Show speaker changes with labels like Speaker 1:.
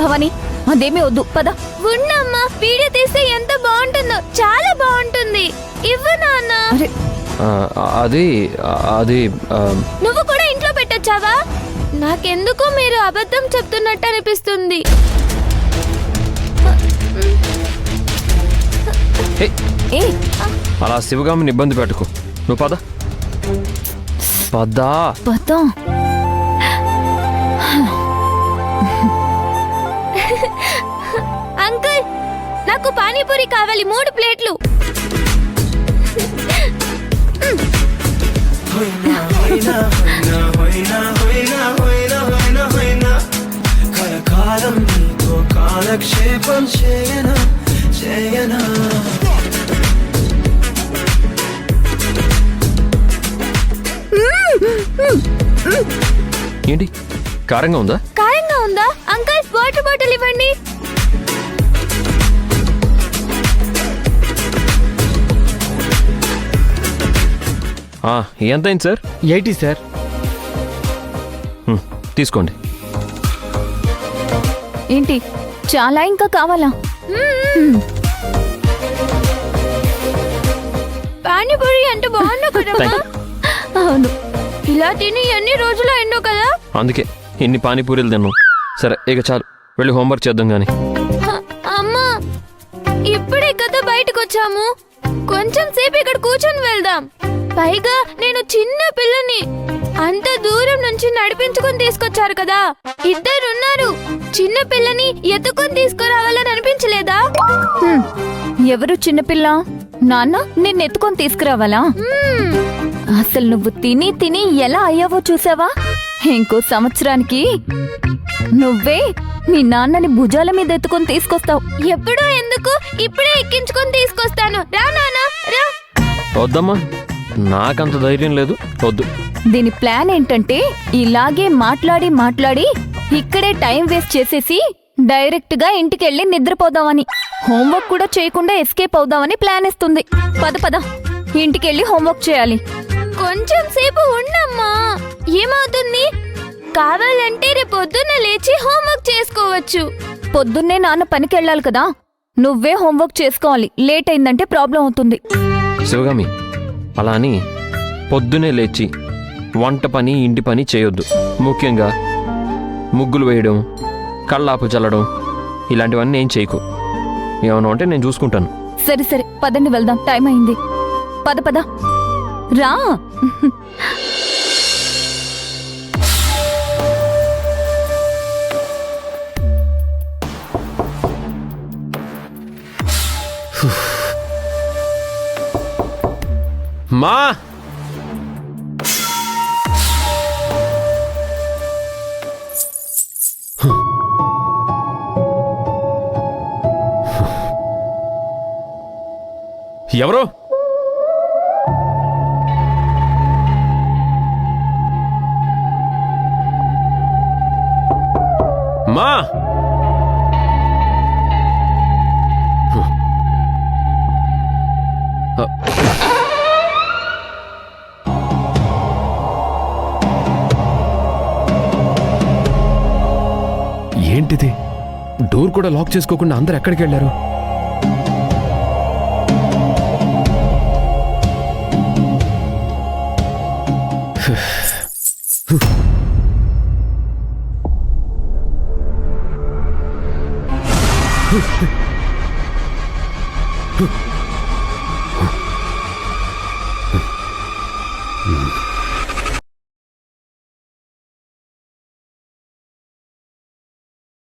Speaker 1: భవాని అదేమీ వద్దు పద.
Speaker 2: ఉన్నమ్మా, వీడియో తీస్తే ఎంత బాగుంటుందో, చాలా బాగుంటుంది. ఇవ్వు నాన్న.
Speaker 1: అరే
Speaker 3: అది అది
Speaker 2: నువ్వు కూడా ఇంట్లో పెట్టొచ్చావా? నాకెందుకు మీరు అబద్ధం చెప్తున్నట్టు అనిపిస్తుంది.
Speaker 1: ఏ
Speaker 3: అలా శివగామిని ఇబ్బంది పెట్టుకో. నువ్వు పద పదా.
Speaker 1: పద.
Speaker 2: అంకుల్, నాకు పానీపూరి కావాలి, 3 ప్లేట్లు.
Speaker 4: కలకాలం నీతో కాలక్షేపం చేయనా చేయనా.
Speaker 3: ఏంటి కారంగా ఉందా?
Speaker 2: కారంగా ఉందా? అంకుల్, వాటర్ బాటిల్ ఇవ్వండి.
Speaker 3: ఎంతైంది సార్?
Speaker 5: 80 సార్.
Speaker 3: తీసుకోండి.
Speaker 1: ఏంటి చాలా ఇంకా కావాలా?
Speaker 2: పానీపూరి ఎంత బాగుందో కదా.
Speaker 1: అవును.
Speaker 2: ఇలా తిని ఎన్ని రోజులు అయిందో కదా.
Speaker 3: అందుకే ఇన్ని పానీపూరీలు తిన్నాం. సరే ఇక చాలు, వెళ్ళి హోంవర్క్ చేద్దాం గాని.
Speaker 2: అమ్మా, ఇప్పుడే కదా బయటకు వచ్చాము, కొంచెం సేపు ఇక్కడ కూర్చొని వెళ్దాం. పైగా నేను చిన్న పిల్లని, అంత దూరం నుంచి నడిపించుకొని తీసుకొచ్చారు కదా. ఇద్దరున్నారు, చిన్న పిల్లని ఎత్తుకొని తీసుకురావాలని అనిపించలేదా?
Speaker 1: ఎవరు చిన్నపిల్ల? నాన్న నిన్ను ఎత్తుకొని తీసుకురావాలా? అసలు నువ్వు తిని తిని ఎలా అయ్యావో చూసావా? ఇంకో సంవత్సరానికి నువ్వే మీ నాన్నని భుజాల మీద ఎత్తుకొని తీసుకొస్తావు.
Speaker 2: ఎప్పుడో ఎందుకు, ఇప్పుడే ఎక్కించుకొని తీసుకొస్తాను. రా నాన్న, రా.
Speaker 3: వద్దమ్మా, నాకంత ధైర్యం లేదు, వద్దు.
Speaker 1: దీని ప్లాన్ ఏంటంటే ఇలాగే మాట్లాడి మాట్లాడి ఇక్కడే టైం వేస్ట్ చేసేసి డైరెక్ట్ గా ఇంటికెళ్ళి నిద్రపోదామని, హోంవర్క్ కూడా చేయకుండా ఎస్కేప్ అవుదామని ప్లాన్ ఇస్తుంది. పద పద, ఇంటికెళ్ళి హోంవర్క్ చేయాలి.
Speaker 2: కొంచెం సేపు ఉండమ్మా, ఏమవుతుంది? కావాలంటే రేపు పొద్దున్న లేచి హోంవర్క్ చేసుకోవచ్చు.
Speaker 1: పొద్దున్నే నాన్న పనికెళ్ళాలి కదా, నువ్వే హోంవర్క్ చేసుకోవాలి. లేట్ అయిందంటే ప్రాబ్లం అవుతుంది.
Speaker 3: శివగామి, అలా అని పొద్దునే లేచి వంట పని ఇంటి పని చేయొద్దు. ముఖ్యంగా ముగ్గులు వేయడం, కళ్ళాపు చల్లడం ఇలాంటివన్నీ ఏం చేయకు. ఏమన్నా అంటే నేను చూసుకుంటాను.
Speaker 1: సరే సరే పదండి వెళ్దాం, టైం అయింది. పద పద రా.
Speaker 3: మా ఎవరు? మా
Speaker 5: ఏంటిది? డోర్ కూడా లాక్ చేసుకోకుండా అందరు ఎక్కడికి వెళ్ళారు?